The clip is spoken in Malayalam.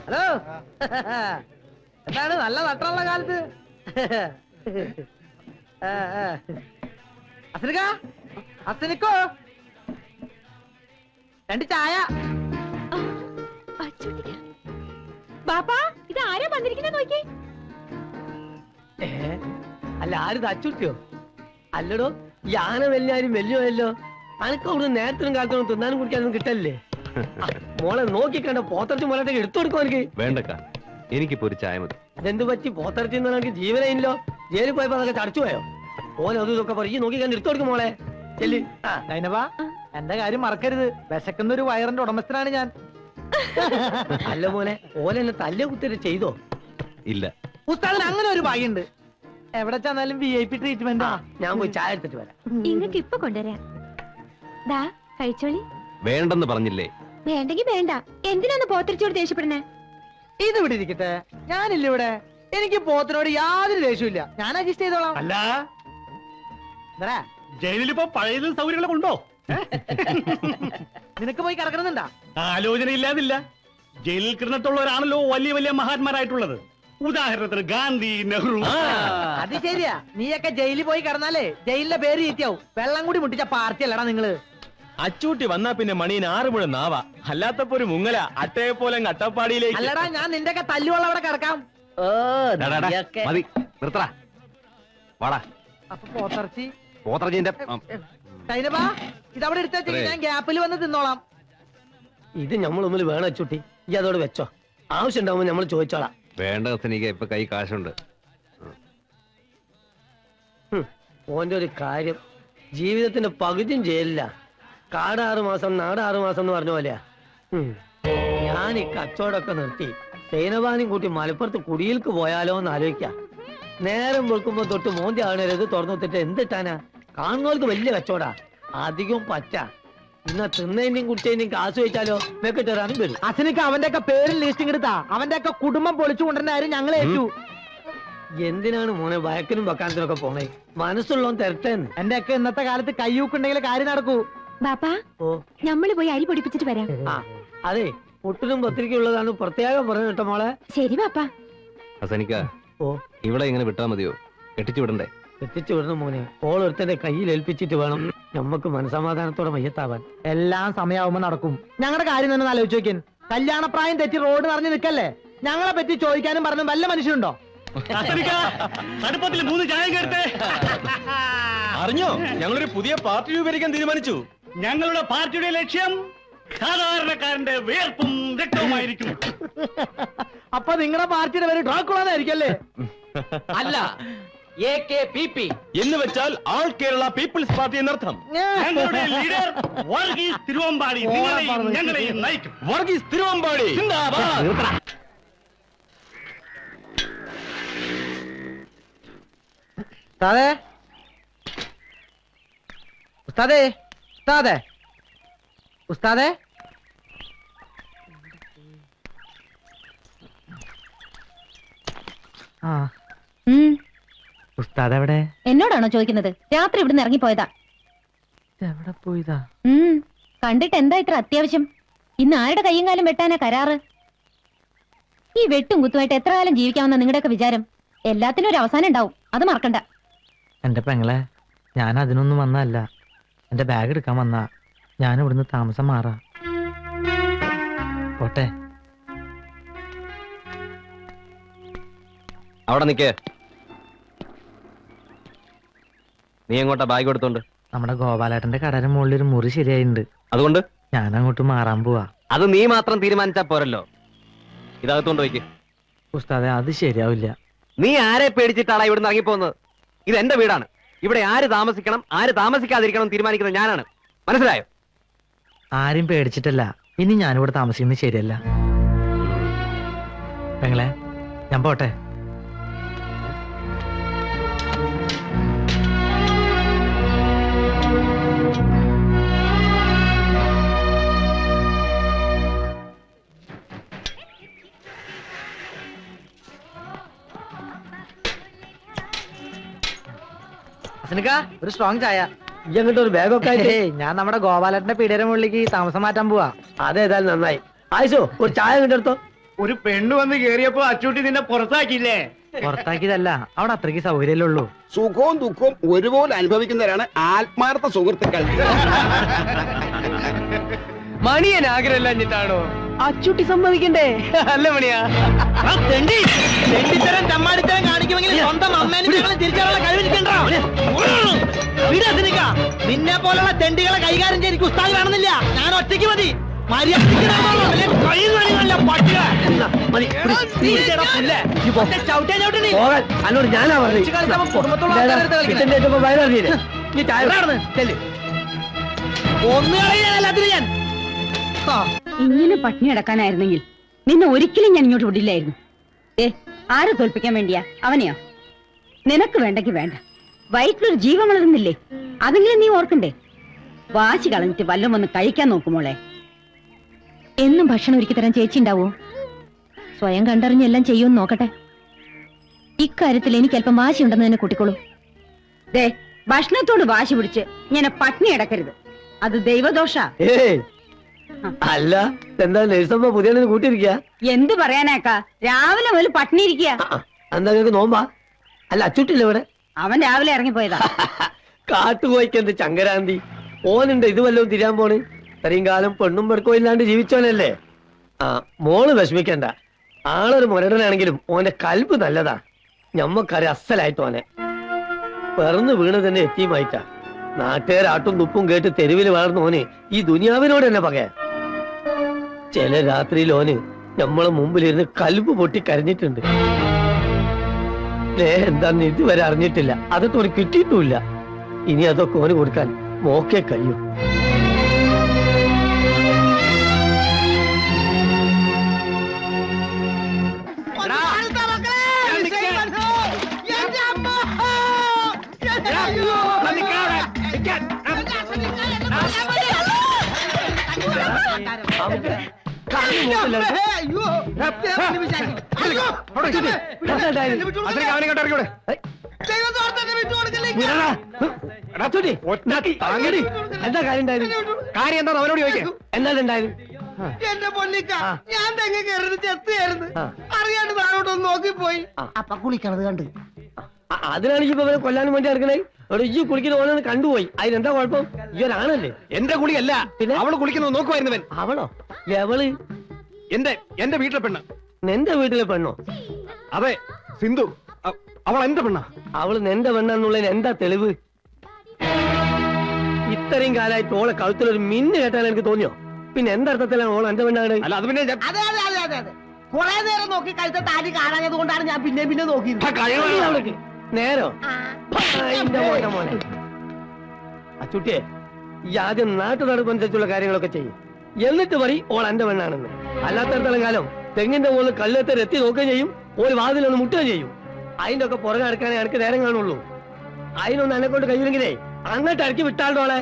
ഹലോ, എന്താണ് നല്ല നട്ടുള്ള കാലത്ത്? അസനിക്കോ 2 ചായ. ബാപ്പാ, ഇത് ആരാ വന്നിരിക്കുന്ന നോക്കി? അല്ല, ആര് തച്ചുട്ടിയോ? അല്ലടോ, യാന വലിയാരും വലിയല്ലോ. അനക്ക് അവിടെ നേരത്തിനും കാലത്തോളം തിന്നാനും കുടിക്കാനൊന്നും കിട്ടല്ലേ? മോളെ നോക്കിക്കണ്ട, പോത്തറച്ചി മോളത്തേക്ക് എടുത്തു കൊടുക്കും എനിക്ക്. വേണ്ടക്ക, എനിക്കിപ്പോ ഒരു ചായ മതി. അതെന്ത് പറ്റി? പോത്തറച്ചി എനിക്ക് ജീവനയില്ലോ. ജയിലിൽ പോയപ്പോ അതൊക്കെ ചടച്ചു പോയോ? ഓൻ അതും ഇതൊക്കെ പറയും. നോക്കിക്കണ്ട് എടുത്തു കൊടുക്കും മോളെ. ചെല്ലി. എന്റെ കാര്യം മറക്കരുത്. വിശക്കുന്ന ഒരു വയറിന്റെ ഉടമസ്ഥനാണ് ഞാൻ. അല്ല മോനെ, ഓലെ എന്നെ തല്ല കുത്തിട്ട് ചെയ്തോ? ഇല്ല ഉസ്താദിന് അങ്ങനെ ഒരു ഭാഗ്യമുണ്ട്. എവിടെ ചെന്നാലും VIP ട്രീറ്റ്മെന്റ്. ഞാൻ പോയി ചായ എടുത്തിട്ട് വരാം. ഇങ്ങക്ക് ഇപ്പൊ കൊണ്ടുവരാം. ദാ കഴിച്ചോളി. വേണ്ടെന്ന് പറഞ്ഞില്ലേ? വേണ്ടെങ്കി വേണ്ട. എന്തിനാന്ന് പോത്തിരിച്ചോട് ദേഷ്യപ്പെടണേ? ഇത് ഇവിടെ ഇരിക്കട്ടെ, ഞാനില്ല ഇവിടെ. എനിക്ക് പോത്തിനോട് യാതൊരു ദേഷ്യമില്ല. ഞാൻ അഡ്ജസ്റ്റ് ചെയ്തോളാം. അല്ല, ജയിലിൽ ഇപ്പൊ പഴയതും സൗകര്യങ്ങളൊക്കെ ഉണ്ടോ? നിനക്ക് പോയി കിടക്കണമെന്നുണ്ടാ? ആലോചന ഇല്ലാതില്ല. ജയിലിൽ കിടന്നിട്ടുള്ളവരാണല്ലോ വലിയ വലിയ മഹാന്മാരായിട്ടുള്ളത്. ഉദാഹരണത്തിന് ഗാന്ധി, നെഹ്റു. അത് ശരിയാ. നീയൊക്കെ ജയിലിൽ പോയി കിടന്നാലേ ജയിലിന്റെ പേര് ചീത്തയാവും. വെള്ളം കൂടി മുട്ടിച്ച പാർട്ടി അല്ലടാ നിങ്ങള്. അച്ചൂട്ടി വന്നാ പിന്നെ മണീന് 6 മുഴ നാവാ. അല്ലാത്തപ്പോ ഒരു മുങ്ങല അട്ടയെ പോലെ അട്ടപ്പാടിയിലേക്ക്. അല്ലടാ, ഞാൻ നിന്റെ ഒക്കെ തല്ലുവെള്ളം അവിടെ കിടക്കാം. മതി, നിർത്തടാ. വാടാ. അപ്പൊ പോത്തർച്ചി പോത്തറച്ചിന്റെ സൈനബാ, ഇതവിടെ എടുത്ത ഞാൻ ഗ്യാപ്പിൽ വന്ന് തിന്നോളാം. ഇത് നമ്മൾ മുമ്പിൽ വേണം അച്ചൂട്ടി. ഈ അതോട് വെച്ചോ. ആവശ്യം ഉണ്ടാവുമ്പോ നമ്മൾ ചോദിച്ചോളാം. വേണ്ട ഹസനിക്ക, ഇപ്പൊ കൈ കാശുണ്ട്. ഓന്റെ ഒരു കാര്യം, ജീവിതത്തിന്റെ പകുതിയും ജയിലില്ല. കാട് 6 മാസം, നാട് 6 മാസം എന്ന് പറഞ്ഞ പോലെയാ. ഞാൻ ഈ കച്ചവടമൊക്കെ നിർത്തി സൈനബാനും കൂട്ടി മലപ്പുറത്ത് കുടിയിൽക്ക് പോയാലോ എന്ന് ആലോചിക്കാം. നേരം വെളുക്കുമ്പോ തൊട്ട് മോന്തി ആണരുത് തുറന്നിട്ടിട്ട് എന്തിട്ടാനാ? കാണുന്നവർക്ക് വലിയ കച്ചവടാ, അധികം പച്ച. ഇന്ന തിന്നതിന്റെയും കുട്ടിയേന്റെയും കാശ് വെച്ചാലോ വെക്കിട്ടേറാനും വരും. അച്ഛനക്ക് അവന്റെ ഒക്കെ പേരിൽ ലിസ്റ്റിംഗ് എടുത്താ അവന്റെ ഒക്കെ കുടുംബം പൊളിച്ചു കൊണ്ടുവരുന്ന കാര്യം ഞങ്ങൾ ഏറ്റു. എന്തിനാണ് മോനെ വയക്കിനും വക്കാനത്തിനൊക്കെ പോണേ? മനസ്സുള്ളവൻ തരട്ടേന്ന്. എന്റെ ഒക്കെ ഇന്നത്തെ കാലത്ത് കയ്യൂക്കുണ്ടെങ്കിൽ കാര്യം നടക്കൂ. ബാപ്പാ, ഓ, നമ്മള് പോയി അരി പൊടിപ്പിച്ചിട്ട് വരാം. അതെ, പുട്ടിനും പത്രികയുള്ളതാണ് പ്രത്യേകം പറഞ്ഞു കേട്ടോ മോളെ. ശരി ബാപ്പാ. ഹസനിക്ക, ഓ, ഇവിടെ ഇങ്ങനെ വിട്ടാ മതിയോ? കെട്ടിച്ചു വിടണ്ടേ? എത്തിച്ചു വിടണം മോനെ. ഓളൊരുത്തന്റെ കയ്യിൽ ഏൽപ്പിച്ചിട്ട് വേണം നമുക്ക് മനസമാധാനത്തോടെ മയ്യത്താവാൻ. എല്ലാം സമയമാവുമ്പോ നടക്കും. ഞങ്ങളുടെ കാര്യം തന്നെ ആലോചിച്ച് നോക്കിയൻ. കല്യാണപ്രായം തെറ്റി റോഡ് നിറഞ്ഞു നിൽക്കല്ലേ? ഞങ്ങളെ പറ്റി ചോദിക്കാനും പറഞ്ഞു വല്ല മനുഷ്യനുണ്ടോ? അടുപ്പത്തിൽ 3 ചായ കേട്ടെ. അറിഞ്ഞോ, ഞങ്ങളൊരു പുതിയ പാർട്ടി രൂപീകരിക്കാൻ തീരുമാനിച്ചു. ഞങ്ങളുടെ പാർട്ടിയുടെ ലക്ഷ്യം സാധാരണക്കാരന്റെ വേർപ്പും രക്തവുമായിരിക്കും. അപ്പൊ നിങ്ങളുടെ പാർട്ടിയുടെ പേര് ഡ്രാക്കുളാന്നായിരിക്കല്ലേ? അല്ല, AKPP എന്ന് വെച്ചാൽ ആൾ കേരള പീപ്പിൾസ് പാർട്ടി എന്നർത്ഥം. ഞങ്ങളുടെ ലീഡർ വർഗീസ് തിരുവമ്പാടി ഞങ്ങളെയും നയിക്കും. വർഗീസ് തിരുവമ്പാടി സിന്ദാബാദ്. ഉസ്താദേ, ഉസ്താദേ, ഉസ്താദേ, ഉസ്താദേ. ഉസ്താദ് എവിടെ? എന്നോടാണോ ചോദിക്കുന്നത്? രാത്രി ഇവിടുന്ന് ഇറങ്ങിപ്പോയതാ. എവിടെ പോയതാ? കണ്ടിട്ട് എന്താ ഇത്ര അത്യാവശ്യം? ഇന്ന് ആരുടെ കയ്യും കാലം വെട്ടാനാ കരാറ്? ഈ വെട്ടും കുത്തുമായിട്ട് എത്ര കാലം ജീവിക്കാമെന്ന നിങ്ങളുടെയൊക്കെ വിചാരം? എല്ലാത്തിനും ഒരു അവസാനം ഉണ്ടാവും, അത് മറക്കണ്ട. എന്റെ പെങ്ങളെ, ഞാൻ അതിനൊന്നും വന്നല്ല. എന്റെ ബാഗ് എടുക്കാൻ വന്നാ. ഞാൻ ഇവിടുന്ന് താമസം മാറാ. പോട്ടെ. അവിടെ നിക്കേ. നീ എങ്ങോട്ടാ ബാഗ് എടുത്തോണ്ട്? നമ്മുടെ ഗോപാലേട്ടന്റെ കടയുടെ മുകളിൽ ഒരു മുറി ശരിയായിട്ടുണ്ട്. അതുകൊണ്ട് ഞാൻ അങ്ങോട്ട് മാറാൻ പോവാ. അത് നീ മാത്രം തീരുമാനിച്ചാ പോരല്ലോ. ഇതകത്തോണ്ട് വയ്ക്ക്. ഉസ്താദെ, അത് ശരിയാവില്ല. നീ ആരെ പേടിച്ചിട്ടാളാ ഇവിടുന്ന് ഇറങ്ങിപ്പോകുന്നത്? ഇത് എന്റെ വീടാണ്. ഇവിടെ ആര് താമസിക്കണം, ആര് താമസിക്കാതിരിക്കണം തീരുമാനിക്കുന്നത് ഞാനാണ്. മനസ്സിലായോ? ആരും പേടിച്ചിട്ടല്ല. ഇനി ഞാനിവിടെ താമസിക്കുന്നത് ശരിയല്ല. പെങ്ങളെ, ഞാൻ പോട്ടെ. ഒരു സ്ട്രോങ് ചായ. ഇങ്ങോട്ട് ഒരു ബാഗൊക്കെ ഞാൻ നമ്മുടെ ഗോപാലന്റെ പീടിയുടെ മുകളിലേക്ക് താമസം മാറ്റാൻ പോവാ. അതേതായാലും നന്നായി. ആയിഷോ, ഒരു ചായ കിട്ടെടുത്തോ. ഒരു പെണ്ണ് വന്ന് കേറിയപ്പോ അച്ചൂട്ടി നിന്നെ പുറത്താക്കിയില്ലേ? പുറത്താക്കിയതല്ല, അവിടെ അത്രയ്ക്ക് സൗകര്യമല്ലേ ഉള്ളൂ. സുഖവും ദുഃഖവും ഒരുപോലെ അനുഭവിക്കുന്നവരാണ് ആത്മാർത്ഥ സുഹൃത്തുക്കൾ. മണിയൻ ആഗ്രഹം എന്നിട്ടാണോ അച്ചുട്ടി സമ്മതിക്കണ്ടേ? അല്ല മണിയാ, ചമ്മാടിത്തരം കാണിക്കുമെങ്കിൽ സ്വന്തം അമ്മേനെ തിരിച്ചറിയാനുള്ള കഴിവിരിക്കണ്ടോ? നിന്നെ പോലുള്ള തെണ്ടികളെ കൈകാര്യം ചെയ്ത് എനിക്ക് ഉസ്താദ് വേണമെന്നില്ല. ഞാൻ ഒറ്റയ്ക്ക് മതി. അന്നോട് ഞാനാ ഇങ്ങനെ പട്ടിണി അടക്കാനായിരുന്നെങ്കിൽ നിന്നെ ഒരിക്കലും ഞാൻ ഇങ്ങോട്ട് വിടില്ലായിരുന്നു. ആരെ തോൽപ്പിക്കാൻ വേണ്ടിയാ? അവനെയോ? നിനക്ക് വേണ്ടെങ്കി വേണ്ട. വയറ്റിലൊരു ജീവൻ വളരുന്നില്ലേ? അതെങ്കിലും നീ ഓർക്കണ്ടേ? വാശി കളഞ്ഞിട്ട് വല്ലതും ഒന്ന് കഴിക്കാൻ നോക്കുമോളെ. എന്നും ഭക്ഷണം ഒരുക്കി തരാൻ ചേച്ചി ഉണ്ടാവോ? സ്വയം കണ്ടറിഞ്ഞെല്ലാം ചെയ്യുമെന്ന് നോക്കട്ടെ. ഇക്കാര്യത്തിൽ എനിക്ക് അല്പം വാശി ഉണ്ടെന്ന് തന്നെ കൂട്ടിക്കോളൂ. ദേ, ഭക്ഷണത്തോട് വാശി പിടിച്ച് ഇങ്ങനെ പട്ടിണി അടക്കരുത്. അത് ദൈവദോഷ. അല്ല, എന്താ നഴ്സമ്മ പുതിയ കൂട്ടിയിരിക്ക? എന്ത് പറയാനാക്കാ? രാവിലെ മുതൽ പട്ടിണി ഇരിക്കുക. എന്താ നിങ്ങൾക്ക് നോമ്പാ? അല്ല, അച്ചുട്ടില്ല ഇവിടെ? അവൻ രാവിലെ ഇറങ്ങിപ്പോയതാ. കാട്ടുപോയിക്കെന്ത് ചങ്കരാന്തി ഓനുണ്ട്. ഇത് വല്ലതും തിരിയാൻ പോണ്? ഇത്രയും കാലം പെണ്ണും പെടുക്കോ ഇല്ലാണ്ട് ജീവിച്ചോനല്ലേ. മോള് വിഷമിക്കണ്ട. ആളൊരു മുരടനാണെങ്കിലും ഓന്റെ കൽബ് നല്ലതാ. ഞമ്മക്കറി അസലായിട്ട് ഓനെ പിറന്നു വീണ് തന്നെ എത്തിയുമായിട്ടാ. നാട്ടുകാരാട്ടും തുപ്പും കേട്ട് തെരുവിൽ വളർന്ന ഓന് ഈ ദുനിയാവിനോട് തന്നെ പകയാ. ചില രാത്രിയിൽ ഓന് നമ്മളെ മുമ്പിലിരുന്ന് കൽബ് പൊട്ടി കരഞ്ഞിട്ടുണ്ട്. എന്താന്ന് ഇതുവരെ അറിഞ്ഞിട്ടില്ല. അതൊക്കെ ഓന് കിട്ടിയിട്ടുമില്ല. ഇനി അതൊക്കെ ഓന് കൊടുക്കാൻ മോക്കേ കഴിയും. എന്താ കാര്യം ഉണ്ടായത്? കാര്യം എന്താ അവനോട് ചോദിക്കാം. എന്താണ് ഉണ്ടായത്? എന്റെ പൊന്നിക്ക, ഞാൻ തെങ്ങ് കയറി ചെത്തുകയായിരുന്നു. അറിയാണ്ട് താഴോട്ടൊന്ന് നോക്കിപ്പോയി. അപ്പൊ കുളിക്കണത് കണ്ട് അതിനാണ് ഇപ്പൊ ഇവരെ കൊല്ലാനും വേണ്ടി നടക്കണേ. അവിടെ ഈ കുളിക്കുന്ന ഓരോന്ന് കണ്ടുപോയി. അതിനെന്താ കുഴപ്പം? ഈ ഒരാണല്ലേ. എന്റെ കുളിയല്ല, പിന്നെ അവള് കുളിക്കുന്നത് നോക്കുമായിരുന്നവൻ. അവളോ? എവള്? എന്റെ വീട്ടിലെ പെണ്ണ്. നിന്റെ വീട്ടിലെ പെണ്ണോ? അതെ, സിന്ധു. അവൾ എന്റെ പെണ്ണ. അവള് നിന്റെ പെണ്ണെന്നുള്ളതിന് എന്താ തെളിവ്? ഇത്രയും കാലമായിട്ട് ഓളെ കഴുത്തിലൊരു മിന്ന് കേട്ടാൽ എനിക്ക് തോന്നിയോ? പിന്നെ എന്തർത്ഥത്തിലാണ് ഓൾ എന്റെ പെണ്ണാണ്? അല്ല, അത് പിന്നെ അതെ അതെ അതെ അതെ അതെ കുറെ നേരം നോക്കി കഴുത്ത താടി കാണാഞ്ഞത് കൊണ്ടാണ് ഞാൻ പിന്നെ നോക്കിയത്. നേരോ? എന്റെ മോനെ മോനെ അച്ചുട്ടിയെ, ഈ ആദ്യം നാട്ടു നടപ്പനുസരിച്ചുള്ള കാര്യങ്ങളൊക്കെ ചെയ്യും. എന്നിട്ട് പറയും ഓൾ എന്റെ പെണ്ണാണെന്ന്. അല്ലാത്തടത്തോളം കാലം തെങ്ങിന്റെ മുകളിൽ കല്ലെടുത്ത് എത്തി നോക്കുകയും ചെയ്യും, ഒരു വാതിലൊന്ന് മുട്ടുകയും ചെയ്യും. അതിന്റെ ഒക്കെ പുറകെ അടുക്കാനേ എനിക്ക് നേരം കാണുള്ളൂ. അതിനൊന്നും എന്നെ കൊണ്ട് കഴിയില്ലെങ്കിലേ അങ്ങോട്ട് ഇറക്കി വിട്ടാളോളെ.